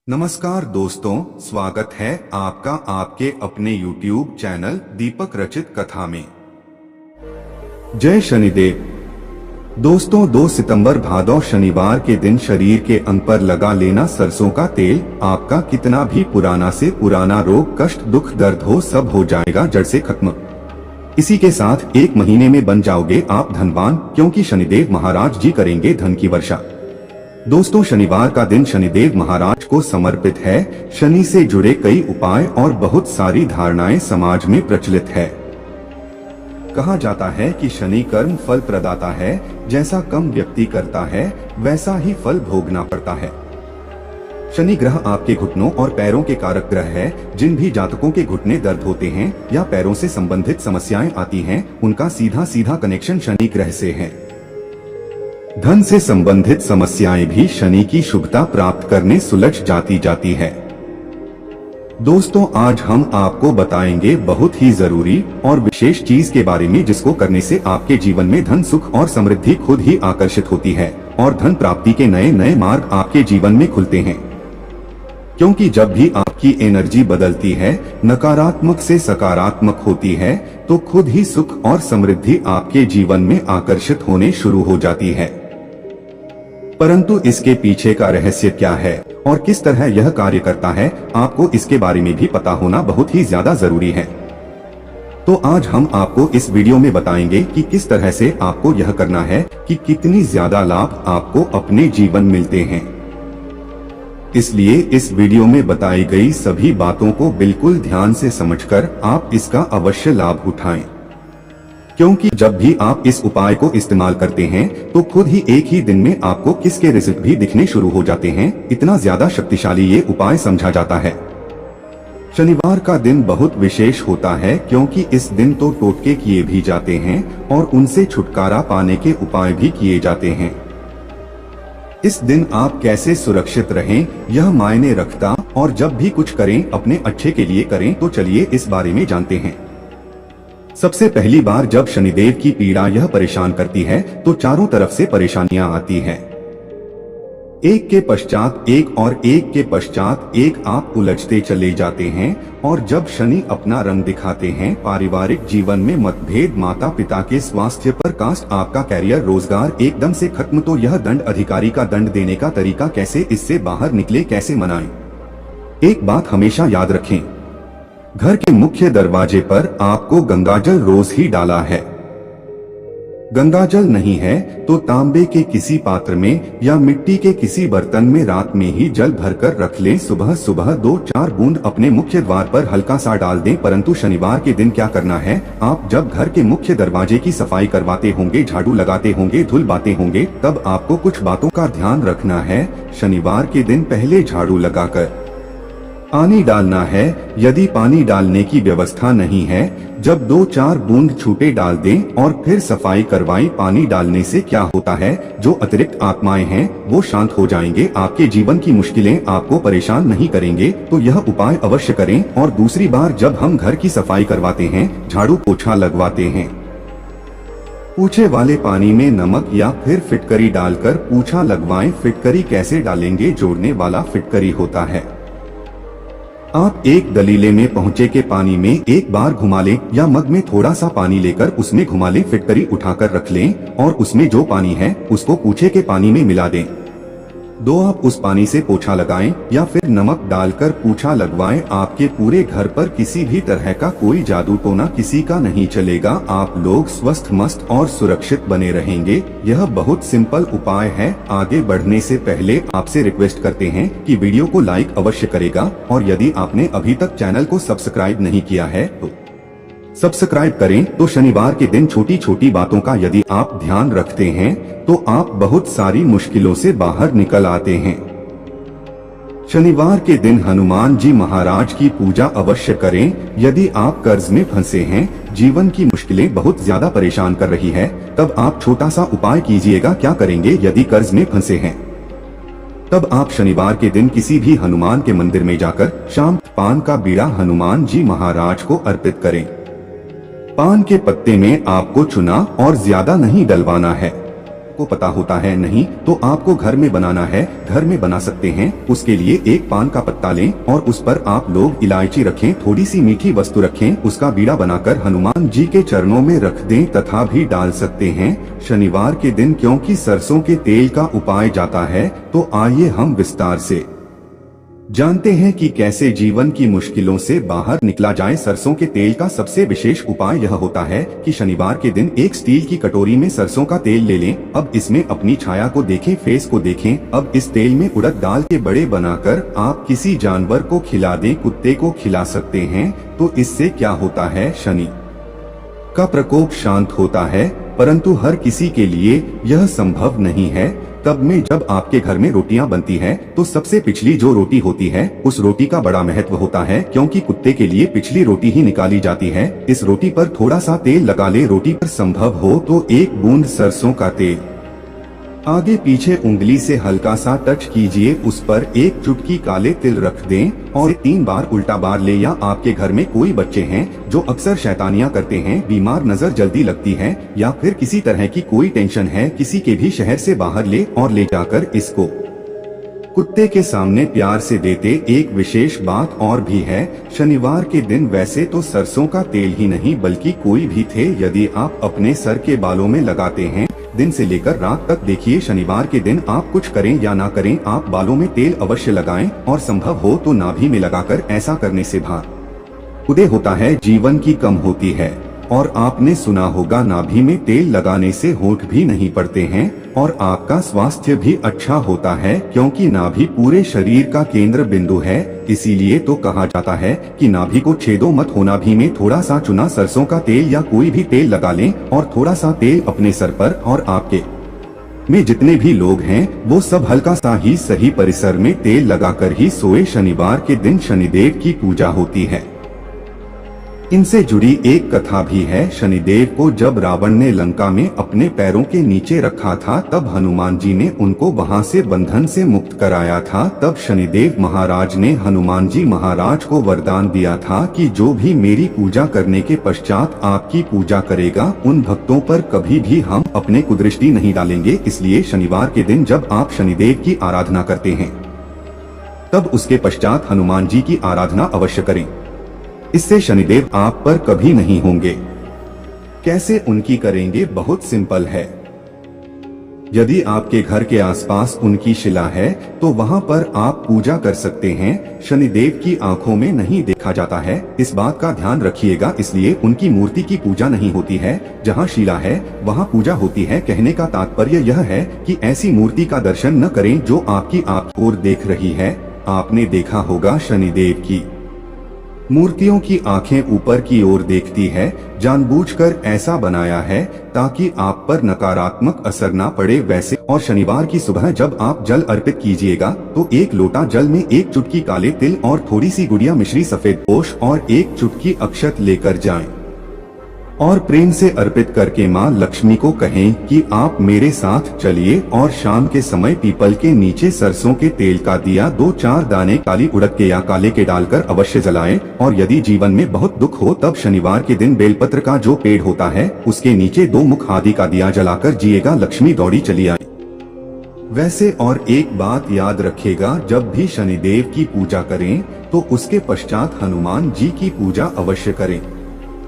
नमस्कार दोस्तों, स्वागत है आपका आपके अपने YouTube चैनल दीपक रचित कथा में। जय शनिदेव। दोस्तों, 2 सितंबर भादौ शनिवार के दिन शरीर के अंग पर लगा लेना सरसों का तेल आपका कितना भी पुराना से पुराना रोग, कष्ट, दुख, दर्द हो, सब हो जाएगा जड़ से खत्म। इसी के साथ 1 महीने में बन जाओगे आप धनवान, क्योंकि शनिदेव महाराज जी करेंगे धन की वर्षा। दोस्तों, शनिवार का दिन शनिदेव महाराज को समर्पित है। शनि से जुड़े कई उपाय और बहुत सारी धारणाएं समाज में प्रचलित है। कहा जाता है कि शनि कर्म फल प्रदाता है, जैसा कम व्यक्ति करता है वैसा ही फल भोगना पड़ता है। शनि ग्रह आपके घुटनों और पैरों के कारक ग्रह है। जिन भी जातकों के घुटने दर्द होते हैं या पैरों से संबंधित समस्याएं आती हैं, उनका सीधा सीधा कनेक्शन शनि ग्रह से है। धन से संबंधित समस्याएं भी शनि की शुभता प्राप्त करने सुलझ जाती है। दोस्तों, आज हम आपको बताएंगे बहुत ही जरूरी और विशेष चीज के बारे में, जिसको करने से आपके जीवन में धन, सुख और समृद्धि खुद ही आकर्षित होती है और धन प्राप्ति के नए नए मार्ग आपके जीवन में खुलते हैं। क्योंकि जब भी आपकी एनर्जी बदलती है, नकारात्मक से सकारात्मक होती है, तो खुद ही सुख और समृद्धि आपके जीवन में आकर्षित होने शुरू हो जाती है। परंतु इसके पीछे का रहस्य क्या है और किस तरह यह कार्य करता है, आपको इसके बारे में भी पता होना बहुत ही ज्यादा जरूरी है। तो आज हम आपको इस वीडियो में बताएंगे कि किस तरह से आपको यह करना है, कि कितनी ज्यादा लाभ आपको अपने जीवन मिलते हैं। इसलिए इस वीडियो में बताई गई सभी बातों को बिल्कुल ध्यान से समझकर आप इसका अवश्य लाभ उठाएं। क्योंकि जब भी आप इस उपाय को इस्तेमाल करते हैं तो खुद ही एक ही दिन में आपको किसके रिजल्ट भी दिखने शुरू हो जाते हैं। इतना ज्यादा शक्तिशाली ये उपाय समझा जाता है। शनिवार का दिन बहुत विशेष होता है, क्योंकि इस दिन तो टोटके किए भी जाते हैं और उनसे छुटकारा पाने के उपाय भी किए जाते हैं। इस दिन आप कैसे सुरक्षित रहें यह मायने रखता, और जब भी कुछ करें अपने अच्छे के लिए करें। तो चलिए इस बारे में जानते हैं। सबसे पहली बार जब शनिदेव की पीड़ा यह परेशान करती है तो चारों तरफ से परेशानियां आती हैं। एक के पश्चात एक और एक के पश्चात एक आप उलझते चले जाते हैं। और जब शनि अपना रंग दिखाते हैं, पारिवारिक जीवन में मतभेद, माता पिता के स्वास्थ्य पर, कास्ट, आपका कैरियर, रोजगार एकदम से खत्म, तो यह दंड, अधिकारी का दंड देने का तरीका कैसे, इससे बाहर निकले, कैसे मनाएं। एक बात हमेशा याद रखें, घर के मुख्य दरवाजे पर आपको गंगाजल रोज ही डाला है। गंगाजल नहीं है तो तांबे के किसी पात्र में या मिट्टी के किसी बर्तन में रात में ही जल भरकर रख लें। सुबह सुबह 2-4 बूंद अपने मुख्य द्वार पर हल्का सा डाल दें। परंतु शनिवार के दिन क्या करना है, आप जब घर के मुख्य दरवाजे की सफाई करवाते होंगे, झाड़ू लगाते होंगे, धुलवाते होंगे, तब आपको कुछ बातों का ध्यान रखना है। शनिवार के दिन पहले झाड़ू लगाकर पानी डालना है। यदि पानी डालने की व्यवस्था नहीं है, जब 2-4 बूंद छूटे डाल दें और फिर सफाई करवाएं। पानी डालने से क्या होता है, जो अतिरिक्त आत्माएं हैं वो शांत हो जाएंगे, आपके जीवन की मुश्किलें आपको परेशान नहीं करेंगे। तो यह उपाय अवश्य करें। और दूसरी बार जब हम घर की सफाई करवाते हैं, झाड़ू पोछा लगवाते हैं, पूछे वाले पानी में नमक या फिर फिटकरी डालकर पूछा लगवाएं। फिटकरी कैसे डालेंगे, जोड़ने वाला फिटकरी होता है। आप एक दलीले में पहुंचे के पानी में एक बार घुमा लें या मग में थोड़ा सा पानी लेकर उसमें घुमा लें, फिटकरी उठाकर रख लें और उसमें जो पानी है उसको पूछे के पानी में मिला दें। 2 आप उस पानी से पोछा लगाएं या फिर नमक डालकर पूछा लगवाएं। आपके पूरे घर पर किसी भी तरह का कोई जादू टोना किसी का नहीं चलेगा। आप लोग स्वस्थ, मस्त और सुरक्षित बने रहेंगे। यह बहुत सिंपल उपाय है। आगे बढ़ने से पहले आपसे रिक्वेस्ट करते हैं कि वीडियो को लाइक अवश्य करेगा, और यदि आपने अभी तक चैनल को सब्सक्राइब नहीं किया है तो सब्सक्राइब करें। तो शनिवार के दिन छोटी छोटी बातों का यदि आप ध्यान रखते हैं तो आप बहुत सारी मुश्किलों से बाहर निकल आते हैं। शनिवार के दिन हनुमान जी महाराज की पूजा अवश्य करें। यदि आप कर्ज में फंसे हैं, जीवन की मुश्किलें बहुत ज्यादा परेशान कर रही है, तब आप छोटा सा उपाय कीजिएगा। क्या करेंगे, यदि कर्ज में फंसे हैं तब आप शनिवार के दिन किसी भी हनुमान के मंदिर में जाकर शाम पान का बीड़ा हनुमान जी महाराज को अर्पित करें। पान के पत्ते में आपको चुना और ज्यादा नहीं डलवाना है। को पता होता है नहीं तो आपको घर में बनाना है, घर में बना सकते हैं। उसके लिए एक पान का पत्ता लें और उस पर आप लोग इलायची रखें, थोड़ी सी मीठी वस्तु रखें, उसका बीड़ा बनाकर हनुमान जी के चरणों में रख दें तथा भी डाल सकते हैं शनिवार के दिन, क्योंकि सरसों के तेल का उपाय जाता है। तो आइए हम विस्तार से जानते हैं कि कैसे जीवन की मुश्किलों से बाहर निकला जाए। सरसों के तेल का सबसे विशेष उपाय यह होता है कि शनिवार के दिन एक स्टील की कटोरी में सरसों का तेल ले लें। अब इसमें अपनी छाया को देखें, फेस को देखें। अब इस तेल में उड़द दाल के बड़े बनाकर आप किसी जानवर को खिला दें, कुत्ते को खिला सकते हैं। तो इससे क्या होता है, शनि का प्रकोप शांत होता है, परंतु हर किसी के लिए यह संभव नहीं है। तब में जब आपके घर में रोटियां बनती हैं, तो सबसे पिछली जो रोटी होती है उस रोटी का बड़ा महत्व होता है, क्योंकि कुत्ते के लिए पिछली रोटी ही निकाली जाती है। इस रोटी पर थोड़ा सा तेल लगा ले, रोटी पर संभव हो तो एक बूंद सरसों का तेल आगे पीछे उंगली से हल्का सा टच कीजिए, उस पर एक चुटकी काले तिल रख दें और 3 बार उल्टा बार ले। या आपके घर में कोई बच्चे हैं जो अक्सर शैतानियां करते हैं, बीमार नजर जल्दी लगती है, या फिर किसी तरह की कोई टेंशन है, किसी के भी शहर से बाहर ले और ले जाकर इसको कुत्ते के सामने प्यार से देते। एक विशेष बात और भी है, शनिवार के दिन वैसे तो सरसों का तेल ही नहीं बल्कि कोई भी थे यदि आप अपने सर के बालों में लगाते हैं, दिन से लेकर रात तक देखिए, शनिवार के दिन आप कुछ करें या ना करें, आप बालों में तेल अवश्य लगाएं और संभव हो तो नाभि में लगाकर। ऐसा करने से भार उदय होता है, जीवन की कम होती है। और आपने सुना होगा नाभि में तेल लगाने से होंठ भी नहीं पड़ते हैं और आपका स्वास्थ्य भी अच्छा होता है, क्योंकि नाभि पूरे शरीर का केंद्र बिंदु है। इसीलिए तो कहा जाता है कि नाभि को छेदो मत हो। नाभि में थोड़ा सा चुना सरसों का तेल या कोई भी तेल लगा लें और थोड़ा सा तेल अपने सर पर, और आपके में जितने भी लोग हैं वो सब हल्का सा ही सही परिसर में तेल लगाकर ही सोए। शनिवार के दिन शनिदेव की पूजा होती है। इनसे जुड़ी एक कथा भी है। शनिदेव को जब रावण ने लंका में अपने पैरों के नीचे रखा था, तब हनुमान जी ने उनको वहां से बंधन से मुक्त कराया था। तब शनिदेव महाराज ने हनुमान जी महाराज को वरदान दिया था कि जो भी मेरी पूजा करने के पश्चात आपकी पूजा करेगा, उन भक्तों पर कभी भी हम अपने कुदृष्टि नहीं डालेंगे। इसलिए शनिवार के दिन जब आप शनिदेव की आराधना करते हैं, तब उसके पश्चात हनुमान जी की आराधना अवश्य करें। इससे शनिदेव आप पर कभी नहीं होंगे। कैसे उनकी करेंगे, बहुत सिंपल है। यदि आपके घर के आसपास उनकी शिला है तो वहां पर आप पूजा कर सकते हैं। शनिदेव की आंखों में नहीं देखा जाता है, इस बात का ध्यान रखिएगा। इसलिए उनकी मूर्ति की पूजा नहीं होती है, जहां शिला है वहां पूजा होती है। कहने का तात्पर्य यह है कि ऐसी मूर्ति का दर्शन न करें जो आपकी ओर देख रही है। आपने देखा होगा शनिदेव की मूर्तियों की आंखें ऊपर की ओर देखती है, जानबूझकर ऐसा बनाया है ताकि आप पर नकारात्मक असर ना पड़े। वैसे और शनिवार की सुबह जब आप जल अर्पित कीजिएगा तो 1 लोटा जल में 1 चुटकी काले तिल और थोड़ी सी गुड़िया मिश्री सफेद पोश और 1 चुटकी अक्षत लेकर जाएं और प्रेम से अर्पित करके माँ लक्ष्मी को कहें कि आप मेरे साथ चलिए और शाम के समय पीपल के नीचे सरसों के तेल का दिया 2-4 दाने काली उड़द के या काले के डालकर अवश्य जलाएं। और यदि जीवन में बहुत दुख हो तब शनिवार के दिन बेलपत्र का जो पेड़ होता है उसके नीचे 2 मुख आदि का दिया जलाकर जिएगा, लक्ष्मी दौड़ी चली आए। वैसे और एक बात याद रखेगा, जब भी शनिदेव की पूजा करें तो उसके पश्चात हनुमान जी की पूजा अवश्य करें।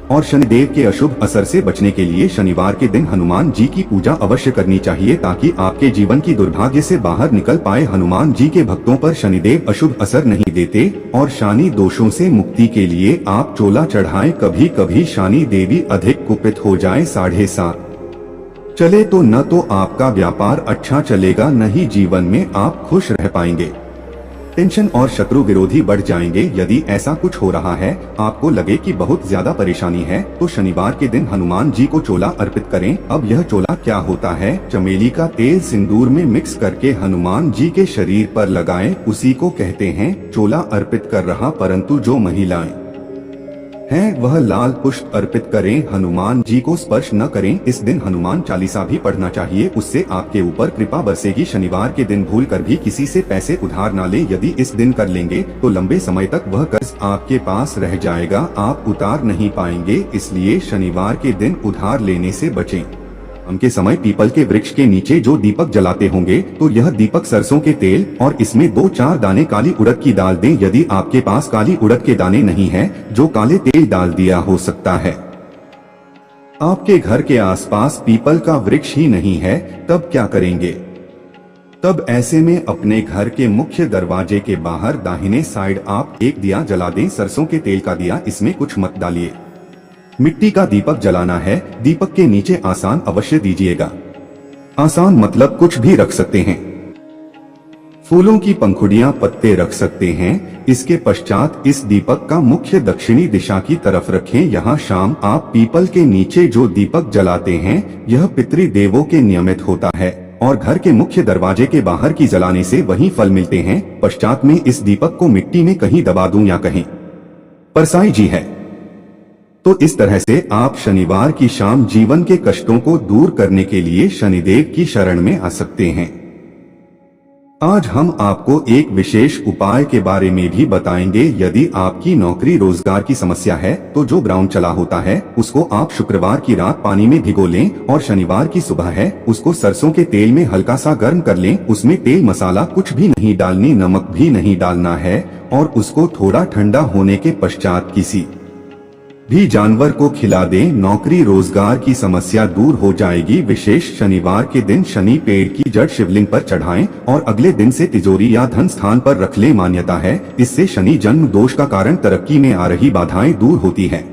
और शनिदेव के अशुभ असर से बचने के लिए शनिवार के दिन हनुमान जी की पूजा अवश्य करनी चाहिए, ताकि आपके जीवन की दुर्भाग्य से बाहर निकल पाए। हनुमान जी के भक्तों पर शनिदेव अशुभ असर नहीं देते और शनि दोषों से मुक्ति के लिए आप चोला चढ़ाएं। कभी कभी शनि देवी अधिक कुपित हो जाए, 7.5 चले तो न तो आपका व्यापार अच्छा चलेगा, न ही जीवन में आप खुश रह पाएंगे। टेंशन और शत्रु विरोधी बढ़ जाएंगे। यदि ऐसा कुछ हो रहा है, आपको लगे कि बहुत ज्यादा परेशानी है, तो शनिवार के दिन हनुमान जी को चोला अर्पित करें। अब यह चोला क्या होता है, चमेली का तेल सिंदूर में मिक्स करके हनुमान जी के शरीर पर लगाएं, उसी को कहते हैं चोला अर्पित कर रहा। परंतु जो महिलाएं हैं वह लाल पुष्प अर्पित करें, हनुमान जी को स्पर्श न करें। इस दिन हनुमान चालीसा भी पढ़ना चाहिए, उससे आपके ऊपर कृपा बरसेगी। शनिवार के दिन भूल कर भी किसी से पैसे उधार न ले। यदि इस दिन कर लेंगे तो लंबे समय तक वह कर्ज आपके पास रह जाएगा, आप उतार नहीं पाएंगे। इसलिए शनिवार के दिन उधार लेने से बचें। शाम के समय पीपल के वृक्ष के नीचे जो दीपक जलाते होंगे तो यह दीपक सरसों के तेल और इसमें 2-4 दाने काली उड़द की दाल दें। यदि आपके पास काली उड़द के दाने नहीं है, जो काले तेल डाल दिया हो सकता है। आपके घर के आसपास पीपल का वृक्ष ही नहीं है, तब क्या करेंगे? तब ऐसे में अपने घर के मुख्य दरवाजे के बाहर दाहिने साइड आप एक दिया जला दें। सरसों के तेल का दिया, इसमें कुछ मत डालिए। मिट्टी का दीपक जलाना है। दीपक के नीचे आसान अवश्य दीजिएगा। आसान मतलब कुछ भी रख सकते हैं। फूलों की पंखुड़ियां, पत्ते रख सकते हैं। इसके पश्चात इस दीपक का मुख्य दक्षिणी दिशा की तरफ रखें। यहाँ शाम आप पीपल के नीचे जो दीपक जलाते हैं, यह पितृदेवों के नियमित होता है और घर के मुख्य दरवाजे के बाहर की जलाने से वही फल मिलते हैं। पश्चात में इस दीपक को मिट्टी में कहीं दबा दूं या कहीं परसाई जी है तो इस तरह से आप शनिवार की शाम जीवन के कष्टों को दूर करने के लिए शनिदेव की शरण में आ सकते हैं। आज हम आपको एक विशेष उपाय के बारे में भी बताएंगे। यदि आपकी नौकरी रोजगार की समस्या है तो जो ब्राउन चला होता है उसको आप शुक्रवार की रात पानी में भिगो लें और शनिवार की सुबह है उसको सरसों के तेल में हल्का सा गर्म कर लें। उसमें तेल मसाला कुछ भी नहीं डालनी, नमक भी नहीं डालना है और उसको थोड़ा ठंडा होने के पश्चात किसी भी जानवर को खिला दें। नौकरी रोजगार की समस्या दूर हो जाएगी। विशेष शनिवार के दिन शनि पेड़ की जड़ शिवलिंग पर चढ़ाएं और अगले दिन से तिजोरी या धन स्थान पर रख लें। मान्यता है इससे शनि जन्म दोष का कारण तरक्की में आ रही बाधाएं दूर होती है।